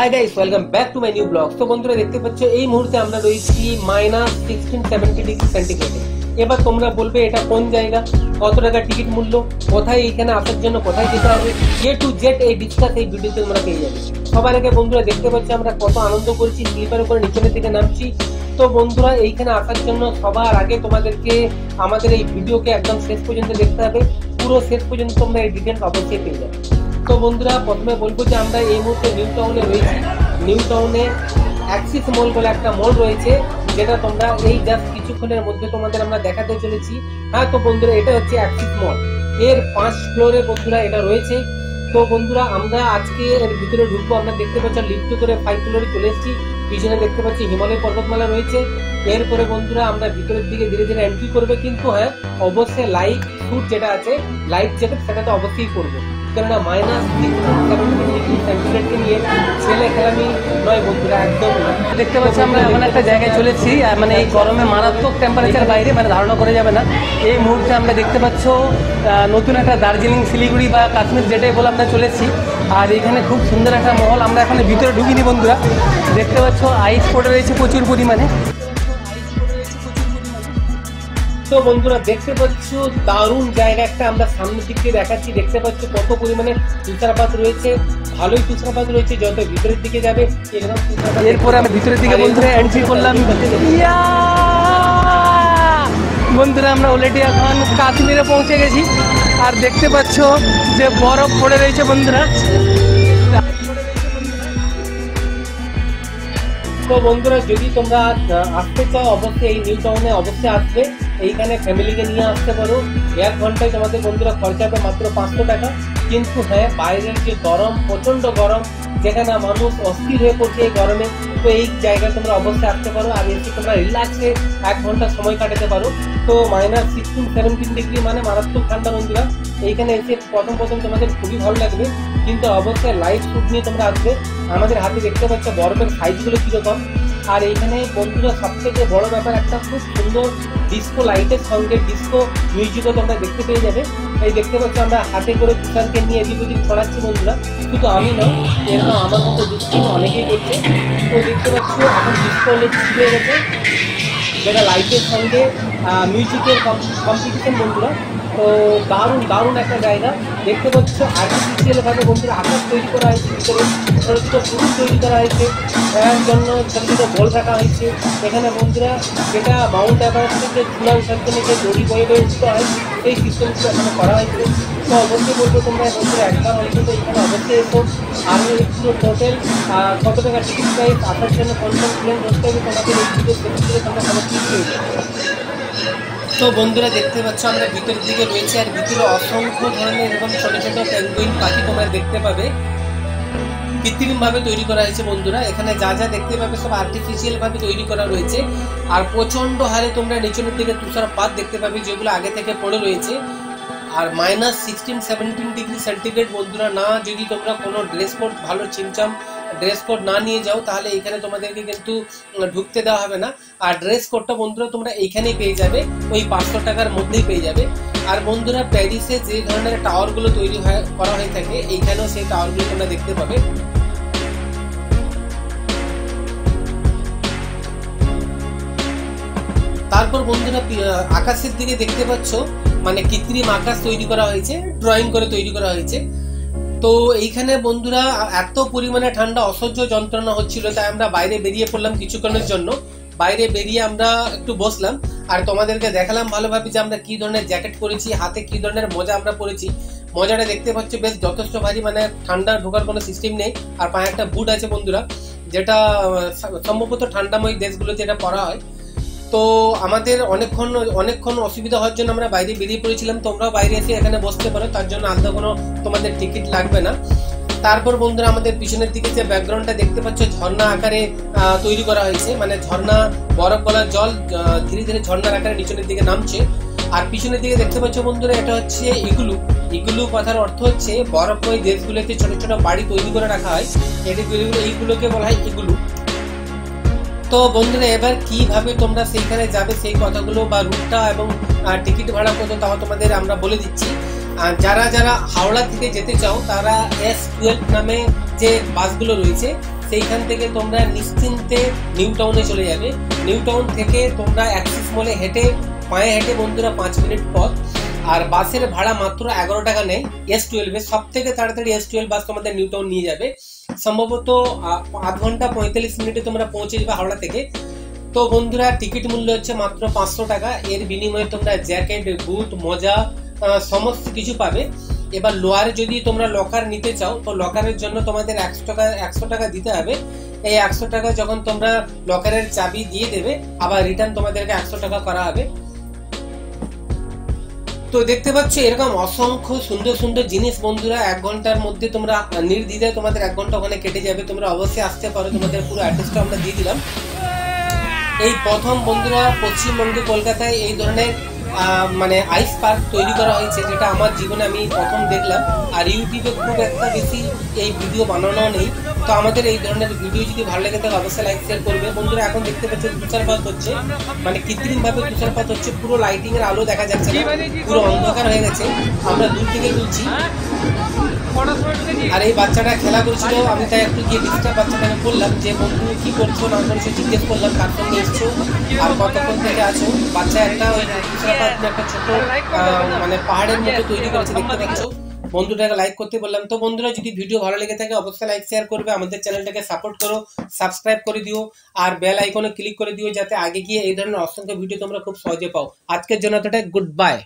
Hi guys, welcome back to my new blog. তো বন্ধুরা দেখতে পাচ্ছ এই মুহূর্তে আমরা রয়েছি -1670°C। এবার তোমরা বলবে এটা কোন জায়গা, কত টাকা টিকিট মূল্য, কোথায় এইখানে আসার জন্য কোথায় যেতে হবে, এ টু জেড এই ডিসকাস এই ভিডিওতে তোমরা পেয়ে যাবে। সবার আগে বন্ধুরা দেখতে পাচ্ছ আমরা কত আনন্দ করেছি, স্লিপার উপরে নিচের দিকে নামছি। তো বন্ধুরা এইখানে আসার জন্য সবার আগে তোমাদেরকে আমাদের এই ভিডিওকে একদম শেষ পর্যন্ত দেখতে হবে। পুরো শেষ পর্যন্ত তোমরা এই ডিটেলস অবশ্যই পেয়ে যাবে। তো বন্ধুরা প্রথমে বলবো যে আমরা এই মুহূর্তে নিউ টাউনে রয়েছি। নিউ টাউনে অ্যাক্সিস মল বলে একটা মল রয়েছে, যেটা তোমরা এই জাস্ট কিছুক্ষণের মধ্যে তোমাদের আমরা দেখাতে চলেছি। হ্যাঁ, তো বন্ধুরা এটা হচ্ছে অ্যাক্সিস মল, এর 5 ফ্লোরে বন্ধুরা এটা রয়েছে। তো বন্ধুরা আমরা আজকে এর ভিতরে ঢুকবো। আমরা দেখতে পাচ্ছি লিফট করে 5 ফ্লোরে চলে এসেছি। পিছনে দেখতে পাচ্ছি হিমালয় পর্বতমালা রয়েছে। এরপরে বন্ধুরা আমরা ভিতরের দিকে ধীরে ধীরে এন্ট্রি করবে, কিন্তু হ্যাঁ অবশ্যই লাইফ স্যুট যেটা আছে, লাইফ জ্যাকেট, সেটা তো অবশ্যই করবো, কেননা -1670°C নিয়ে ছেলে খেলামি নয় বন্ধুরা, একদম না। দেখতে পাচ্ছি আমরা এমন একটা জায়গায় চলেছি, মানে এই গরমে মারাত্মক টেম্পারেচার বাইরে, মানে ধারণা করা যাবে না। এই মুহূর্তে আমরা দেখতে পাচ্ছ নতুন একটা দার্জিলিং, শিলিগুড়ি বা কাশ্মীর যেটাই বলে আমরা চলেছি। আর এখানে খুব সুন্দর একটা মহল। আমরা এখন ভিতরে ঢুকিনি বন্ধুরা, দেখতে পাচ্ছ আইস পড়ে রয়েছে প্রচুর পরিমাণে। তো বন্ধুরা দেখতে পাচ্ছ দারুণ জায়গা একটা, আমরা সামনের দিক দিয়ে দেখাচ্ছি। দেখতে পাচ্ছ কত পরিমাণে তুষারপাত রয়েছে, ভালোই তুষারপাত রয়েছে। যত ভিতরের দিকে যাবে এরপরে আমরা ভিতরের দিকে বন্ধুরা এন্ট্রি করলাম। বন্ধুরা আমরা অলরেডি এখন কাশ্মীরে পৌঁছে গেছি। আর দেখতে পাচ্ছ যে বরফ পড়ে রয়েছে বন্ধুরা। তো বন্ধুরা যদি তোমরা আসতে চাও অবশ্যই এই নিউ টাউনে অবশ্যই আসবে। এইখানে ফ্যামিলিকে নিয়ে আসতে পারো। 1 ঘন্টায় তোমাদের বন্ধুরা খরচা হবে মাত্র 500 টাকা। কিন্তু হ্যাঁ, বাইরের যে গরম, প্রচন্ড গরম, যেখানে মানুষ অস্থির হয়ে পড়ছে এই গরমে, তো এই জায়গায় তোমরা অবশ্যই আসতে পারো। আর এসে তোমরা রিল্যাক্সে 1 ঘন্টা সময় কাটাতে পারো। তো -16-17° মানে মারাত্মক ঠান্ডা বন্ধুরা। এইখানে এসে প্রথম তোমাদের খুবই ভালো লাগবে, কিন্তু অবশ্যই লাইফ স্যুট নিয়ে তোমরা আসবে। আমাদের হাতে দেখতে পাচ্ছ বরফের সাইজগুলো কীরকম। আর এইখানে বন্ধুরা সবথেকে বড় ব্যাপার, একটা খুব সুন্দর ডিস্কো লাইটের সঙ্গে ডিস্কো মিউজিকও তোমরা দেখতে পেয়ে যাবে। এই দেখতে পাচ্ছ আমরা হাতে করে তুষারকে নিয়ে এদিক ওদিক ছড়াচ্ছি বন্ধুরা। শুধু আমি নয়, এরকম আমার মতো দুষ্টিম অনেকেই করছে। তো দেখতে পাচ্ছ এখন ডিস্কো অনেক শুরু হয়ে গেছে, যেটা লাইটের সঙ্গে মিউজিকের কম্পিটিশন বন্ধুরা। তো দারুণ একটা জায়গা। দেখতে পাচ্ছ আর্টিফিশিয়ালভাবে বন্ধুরা আকাশ তৈরি করা হয়েছে, ভিতরে ছোটো ছোটো ফুল তৈরি করা হয়েছে, খেলার জন্য ছোটো ছোটো বল রাখা হয়েছে। এখানে বন্ধুরা যেটা মাউন্ট এভারেস্ট থেকে চূড়া ওঠার জন্য যে দড়ি বয়ে উঠতে হয়, সেই সিস্টেমগুলো এখানে করা হয়েছে। তো অবশ্যই বলবো তোমরা বন্ধুরা একবার হয়তো তো এখানে অবশ্যই এসো। আর পুরো টোটাল কত টাকা টিকিট প্রাইস, আসার জন্য কোন প্লেন ধরতে হবে তোমাদের এই ভিডিও সেক্ষেত্রে তোমরা অবশ্যই পেয়ে যাবে। তো বন্ধুরা দেখতে পাচ্ছ আমরা ভিতরের দিকে রয়েছে, আর ভিতরে অসংখ্য ধরনের এরকম ছোট ছোট পেঙ্গুইন পাখি তোমরা দেখতে পাবে, কৃত্রিমভাবে তৈরি করা হয়েছে বন্ধুরা। এখানে যা যা দেখতে পাবে সব আর্টিফিশিয়াল ভাবে তৈরি করা রয়েছে। আর প্রচন্ড হারে তোমরা নিচের দিকে তুষারপাত দেখতে পাবে, যেগুলো আগে থেকে পড়ে রয়েছে। আর -16-17°C বন্ধুরা, না যদি তোমরা কোনো ড্রেস কোড, ভালো চিমচাম ড্রেস কোড না নিয়ে যাও, তাহলে এইখানে তোমাদেরকে কিন্তু ঢুকতে দেওয়া হবে না। আর ড্রেস কোডটা বন্ধুরা তোমরা এইখানেই পেয়ে যাবে, ওই 500 টাকার মধ্যেই পেয়ে যাবে। আর বন্ধুরা প্যারিসে যে ধরনের টাওয়ারগুলো তৈরি করা হয়ে থাকে, এইখানেও সেই টাওয়ারগুলো তোমরা দেখতে পাবে। তারপর বন্ধুরা আকাশের দিকে দেখতে পাচ্ছ, মানে কৃত্রিম আকাশ তৈরি করা হয়েছে, ড্রয়িং করে তৈরি করা হয়েছে। তো এইখানে বন্ধুরা এত পরিমাণে ঠান্ডা, অসহ্য যন্ত্রণা হচ্ছিল, তাই আমরা বাইরে বেরিয়ে পড়লাম কিছুক্ষণের জন্য। বাইরে বেরিয়ে আমরা একটু বসলাম আর তোমাদেরকে দেখালাম ভালোভাবে যে আমরা কি ধরনের জ্যাকেট পরেছি, হাতে কি ধরনের মোজা আমরা পরেছি। মোজাটা দেখতে পাচ্ছ বেশ যথেষ্ট ভারী, মানে ঠান্ডা ঢোকার কোনো সিস্টেম নেই। আর পায়ে একটা বুট আছে বন্ধুরা, যেটা সম্ভবত ঠান্ডাময় দেশগুলোতে এটা পরা হয়। তো আমাদের অনেকক্ষণ অসুবিধা হওয়ার জন্য আমরা বাইরে বেরিয়ে পড়েছিলাম। তোমরাও বাইরে এসে এখানে বসতে পারো, তার জন্য আলাদা কোনো তোমাদের টিকিট লাগবে না। তারপর বন্ধুরা আমাদের পিছনের দিকে যে ব্যাকগ্রাউন্ডটা দেখতে পাচ্ছ, ঝর্ণা আকারে তৈরি করা হয়েছে, মানে ঝর্ণা, বরফ গলার জল ধীরে ধীরে ঝর্ণার আকারে নিচের দিকে নামছে। আর পিছনের দিকে দেখতে পাচ্ছ বন্ধুরা, এটা হচ্ছে ইগুলু কথার অর্থ হচ্ছে বরফময় দেশগুলোতে ছোট ছোট বাড়ি তৈরি করে রাখা হয়, এইগুলোকে বলা হয় ইগুলু। তো বন্ধুরা এবার কিভাবে তোমরা সেইখানে যাবে সেই কথাগুলো বা রুটটা এবং টিকিট ভাড়া কত তাও তোমাদের আমরা বলে দিচ্ছি। যারা হাওড়া থেকে যেতে চাও তারা S12 নামে যে বাসগুলো রয়েছে সেইখান থেকে তোমরা নিশ্চিন্তে নিউ টাউনে চলে যাবে। নিউ টাউন থেকে তোমরা অ্যাক্সিস মলে পায়ে হেঁটে বন্ধুরা 5 মিনিট পথ। আর বাসের ভাড়া মাত্র 11 টাকা নেয় S12 এর। সব থেকে তাড়াতাড়ি S12 বাস তোমাদের নিউ টাউন নিয়ে যাবে। সম্ভবত আধ ঘন্টা 45 মিনিটে তোমরা পৌঁছে যাবে হাওড়া থেকে। তো বন্ধুরা টিকিট মূল্য হচ্ছে মাত্র 500 টাকা। এর বিনিময়ে তোমরা জ্যাকেট, বুট, মোজা সমস্ত কিছু পাবে। এবার লোয়ারে যদি তোমরা লকার নিতে চাও তো লকারের জন্য তোমাদের 100 টাকা দিতে হবে। এই 100 টাকা যখন তোমরা লকারের চাবি দিয়ে দেবে আবার রিটার্ন তোমাদেরকে 100 টাকা করা হবে। তো দেখতে পাচ্ছ এরকম অসংখ্য সুন্দর সুন্দর জিনিস বন্ধুরা 1 ঘন্টার মধ্যে তোমরা নির্দ্বিধায় তোমাদের 1 ঘন্টা ওখানে কেটে যাবে। তোমরা অবশ্যই আসতে পারো, তোমাদের পুরো অ্যাড্রেসটা আমরা দিয়ে দিলাম। এই প্রথম বন্ধুরা পশ্চিমবঙ্গে কলকাতায় এই ধরনের মানে আইস পার্ক তৈরি করা হয়েছে, যেটা আমার জীবনে আমি প্রথম দেখলাম। আর ইউটিউবে খুব একটা বেশি এই ভিডিও বানানো নেই। তো আমাদের এই ধরনের ভিডিও যদি ভালো লাগে তাহলে অবশ্যই লাইক শেয়ার করবে। বন্ধুরা এখন দেখতে পাচ্ছ তুষারপাত হচ্ছে, মানে কৃত্রিম ভাবে তুষারপাত হচ্ছে। পুরো লাইটিং এর আলো দেখা যাচ্ছে না, পুরো অন্ধকার হয়ে গেছে। আমরা দূর থেকে তুলছি। আর এই বাচ্চাটা খেলা করছিল, আমি তাই একটু গিয়ে ডিস্টার্ব বাচ্চাটাকে বললাম যে বন্ধু কি করছো না করছো, জিজ্ঞেস করলাম কার সঙ্গে এসছো আর কতক্ষণ থেকে আছো। বাচ্চা একটা ওই একটা ছোট মানে পাহাড়ের মতো তৈরি করেছে দেখতে পাচ্ছ। বন্ধুটাকে লাইক করতে বললাম। তো বন্ধুরা যদি ভিডিও ভালো লেগে থাকে অবশ্যই লাইক শেয়ার করবে, আমাদের চ্যানেলটাকে সাপোর্ট করো, সাবস্ক্রাইব করে দিও আর বেল আইকনে ক্লিক করে দিও, যাতে আগে গিয়ে এই ধরনের অসংখ্য ভিডিও তোমরা খুব সহজে পাও। আজকের জন্য এতটাই, গুড বাই।